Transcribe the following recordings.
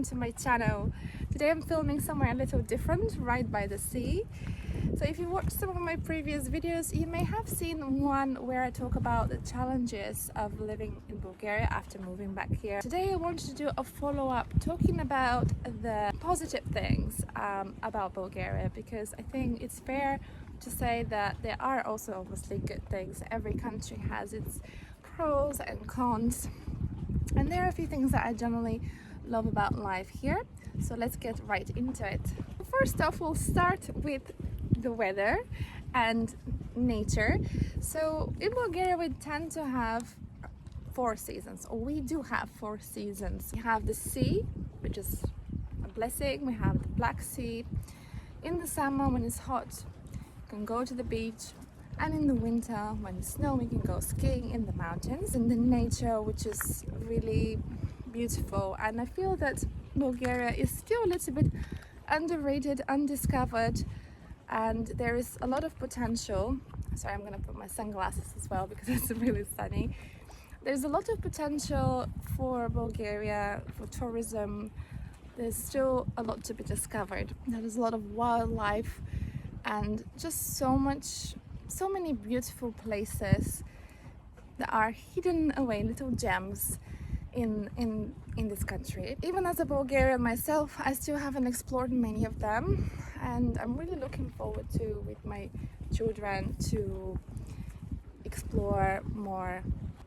to my channel. Today I'm filming somewhere a little different, right by the sea. So if you watched some of my previous videos, you may have seen one where I talk about the challenges of living in Bulgaria after moving back here. Today I wanted to do a follow-up talking about the positive things about Bulgaria, because I think it's fair to say that there are also obviously good things. Every country has its pros and cons, and there are a few things that I generally love about life here. So let's get right into it. First off, we'll start with the weather and nature. So in Bulgaria we tend to have 4 seasons, or we do have 4 seasons. We have the sea, which is a blessing. We have the Black Sea. In the summer, when it's hot, you can go to the beach, and in the winter, when it's snow, we can go skiing in the mountains. In the nature, which is really beautiful, and I feel that Bulgaria is still a little bit underrated, undiscovered, and there is a lot of potential. Sorry, I'm gonna put my sunglasses as well because it's really sunny. There's a lot of potential for Bulgaria, for tourism. There's still a lot to be discovered. There's a lot of wildlife and just so many beautiful places that are hidden away, little gems in this country. Even as a Bulgarian myself, I still haven't explored many of them, and I'm really looking forward to, with my children, to explore more.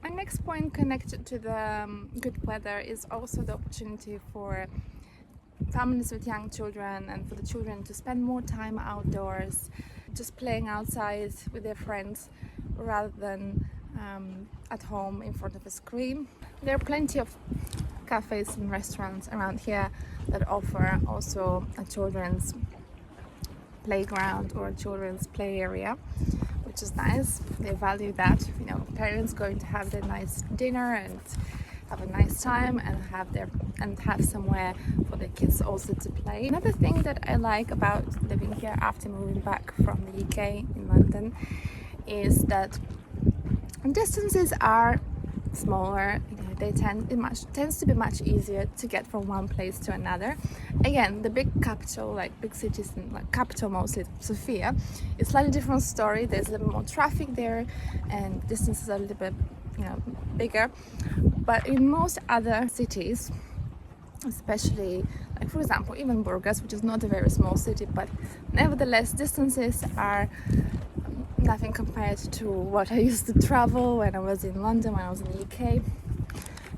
My next point connected to the good weather is also the opportunity for families with young children and for the children to spend more time outdoors, just playing outside with their friends rather than at home in front of a screen. There are plenty of cafes and restaurants around here that offer also a children's playground or a children's play area, which is nice. They value that, you know, parents going to have their nice dinner and have a nice time and have somewhere for the kids also to play. Another thing that I like about living here after moving back from the UK in London is that distances are smaller. You know, they tends to be much easier to get from one place to another. Again, the big capital, like big cities, and like capital mostly Sofia, is slightly different story. There's a little more traffic there, and distances are a little bit, you know, bigger. But in most other cities, especially like for example even Burgas, which is not a very small city, but nevertheless distances are nothing compared to what I used to travel when I was in London, when I was in the UK.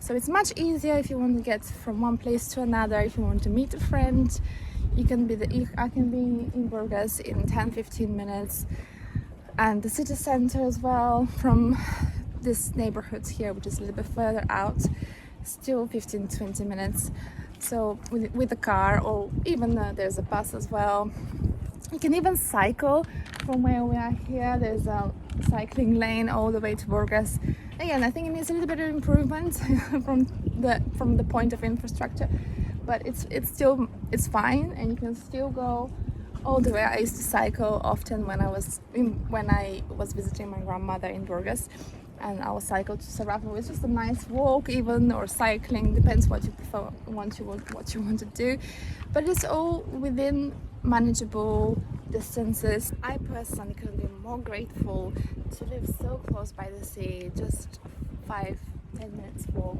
So it's much easier if you want to get from one place to another. If you want to meet a friend, I can be in Burgas in 10-15 minutes, and the city center as well from this neighborhood here, which is a little bit further out, still 15-20 minutes. So with a car, or even there's a bus as well. You can even cycle from where we are here. There's a cycling lane all the way to Burgas. Again, I think it needs a little bit of improvement from the point of infrastructure, but it's fine, and you can still go all the way. I used to cycle often when I was visiting my grandmother in Burgas, and I will cycle to Sarajevo. It's just a nice walk, even, or cycling, depends what you prefer, what you want to do, but it's all within manageable distances. I personally couldn't be more grateful to live so close by the sea, just 5-10 minutes walk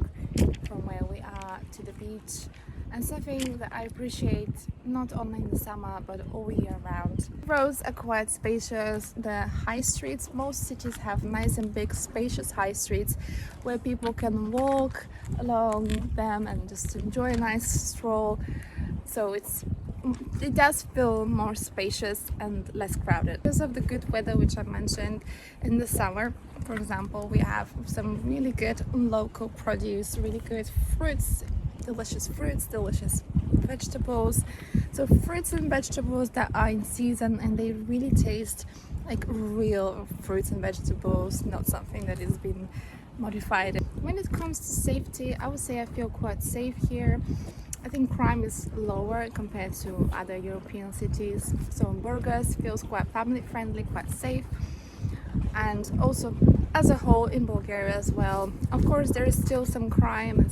from where we are to the beach, and something that I appreciate not only in the summer but all year round. Roads are quite spacious. The high streets, most cities have nice and big spacious high streets where people can walk along them and just enjoy a nice stroll. So it does feel more spacious and less crowded. Because of the good weather which I mentioned, in the summer, for example, we have some really good local produce, really good fruits, delicious vegetables. So fruits and vegetables that are in season, and they really taste like real fruits and vegetables, not something that has been modified. When it comes to safety, I would say I feel quite safe here. I think crime is lower compared to other European cities. So Burgas feels quite family friendly, quite safe. And also as a whole in Bulgaria as well. Of course there is still some crime,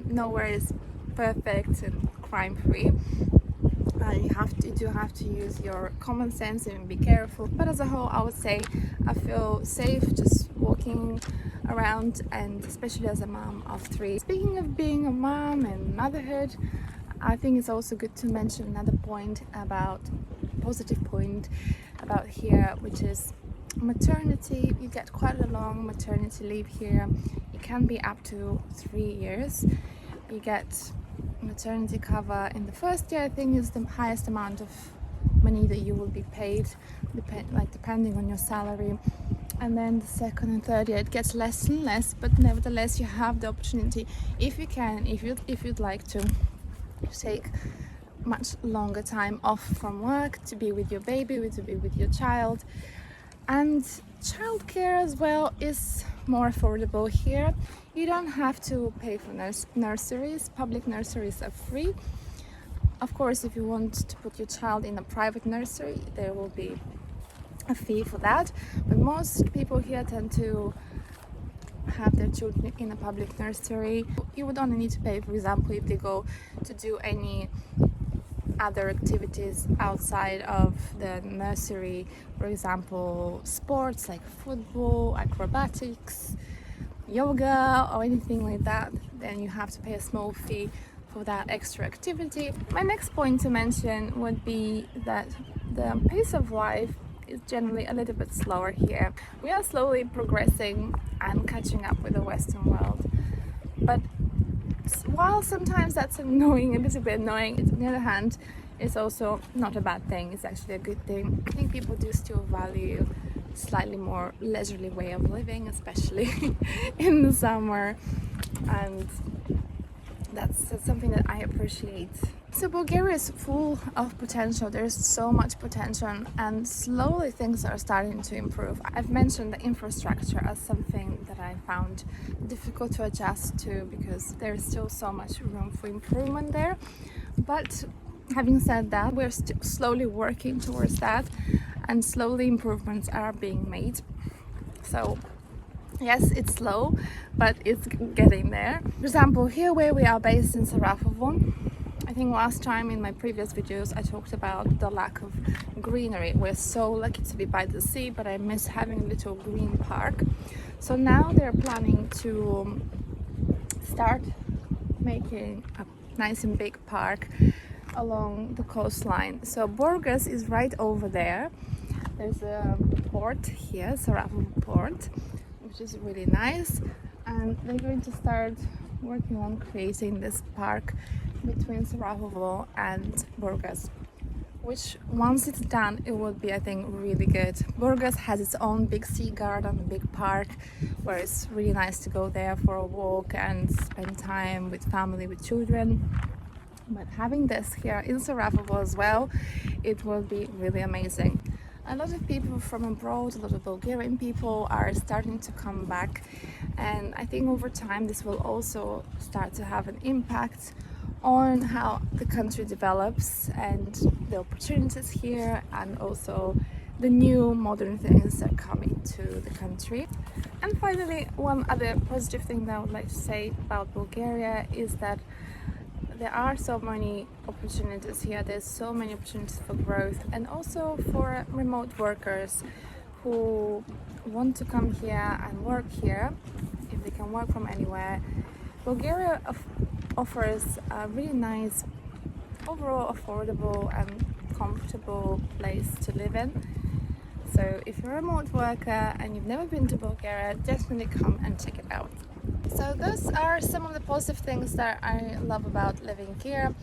nowhere is perfect and crime-free. You do have to use your common sense and be careful, but as a whole I would say I feel safe just walking around, and especially as a mom of 3. Speaking of being a mom and motherhood, I think it's also good to mention another positive point about here, which is maternity. You get quite a long maternity leave here. It can be up to 3 years. You get maternity cover in the first year. I think is the highest amount of money that you will be paid, depending on your salary. And then the second and third year it gets less and less, but nevertheless you have the opportunity, if you can, if you'd like to take much longer time off from work to be with your baby, to be with your child. And childcare as well is more affordable here. You don't have to pay for nurseries. Public nurseries are free. Of course, if you want to put your child in a private nursery, there will be a fee for that, but most people here tend to have their children in a public nursery. You would only need to pay, for example, if they go to do any other activities outside of the nursery, for example sports like football, acrobatics, yoga or anything like that, then you have to pay a small fee for that extra activity. My next point to mention would be that the pace of life is generally a little bit slower here. We are slowly progressing and catching up with the Western world, but while sometimes that's annoying, a little bit annoying, on the other hand, it's also not a bad thing. It's actually a good thing. I think people do still value slightly more leisurely way of living, especially in the summer, and that's something that I appreciate. So Bulgaria is full of potential. There's so much potential, and slowly things are starting to improve. I've mentioned the infrastructure as something that I found difficult to adjust to because there's still so much room for improvement there. But having said that, we're still slowly working towards that, and slowly improvements are being made. So yes, it's slow, but it's getting there. For example, here where we are based in Sarajevo, I think last time in my previous videos I talked about the lack of greenery. We're so lucky to be by the sea, but I miss having a little green park. So now they're planning to start making a nice and big park along the coastline. So Burgas is right over there. There's a port here, Sarajevo port, which is really nice, and they're going to start working on creating this park between Sarajevo and Burgas, which once it's done it would be, I think, really good. Burgas has its own big sea garden, big park, where it's really nice to go there for a walk and spend time with family, with children. But having this here in Sarajevo as well, it will be really amazing. A lot of people from abroad, a lot of Bulgarian people are starting to come back, and I think over time this will also start to have an impact on how the country develops and the opportunities here, and also the new modern things that are coming to the country. And finally, one other positive thing that I would like to say about Bulgaria is that there are so many opportunities here. There's so many opportunities for growth, and also for remote workers who want to come here and work here, if they can work from anywhere. Bulgaria offers a really nice, overall affordable and comfortable place to live in. So if you're a remote worker and you've never been to Bulgaria, definitely come and check it out. So those are some of the positive things that I love about living here.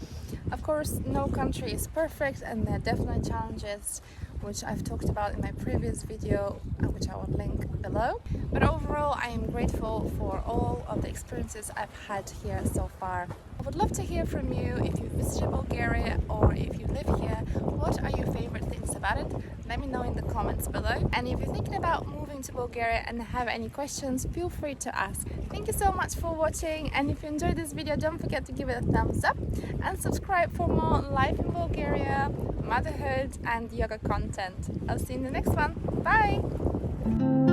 Of course, no country is perfect, and there are definitely challenges, which I've talked about in my previous video, which I will link below. But overall, I am grateful for all of the experiences I've had here so far. I would love to hear from you if you visited Bulgaria or if you live here. What are your favorite things about it? Let me know in the comments below. And if you're thinking about moving to Bulgaria and have any questions, feel free to ask. Thank you so much for watching, and if you enjoyed this video, don't forget to give it a thumbs up and subscribe for more life in Bulgaria, motherhood and yoga content. I'll see you in the next one. Bye!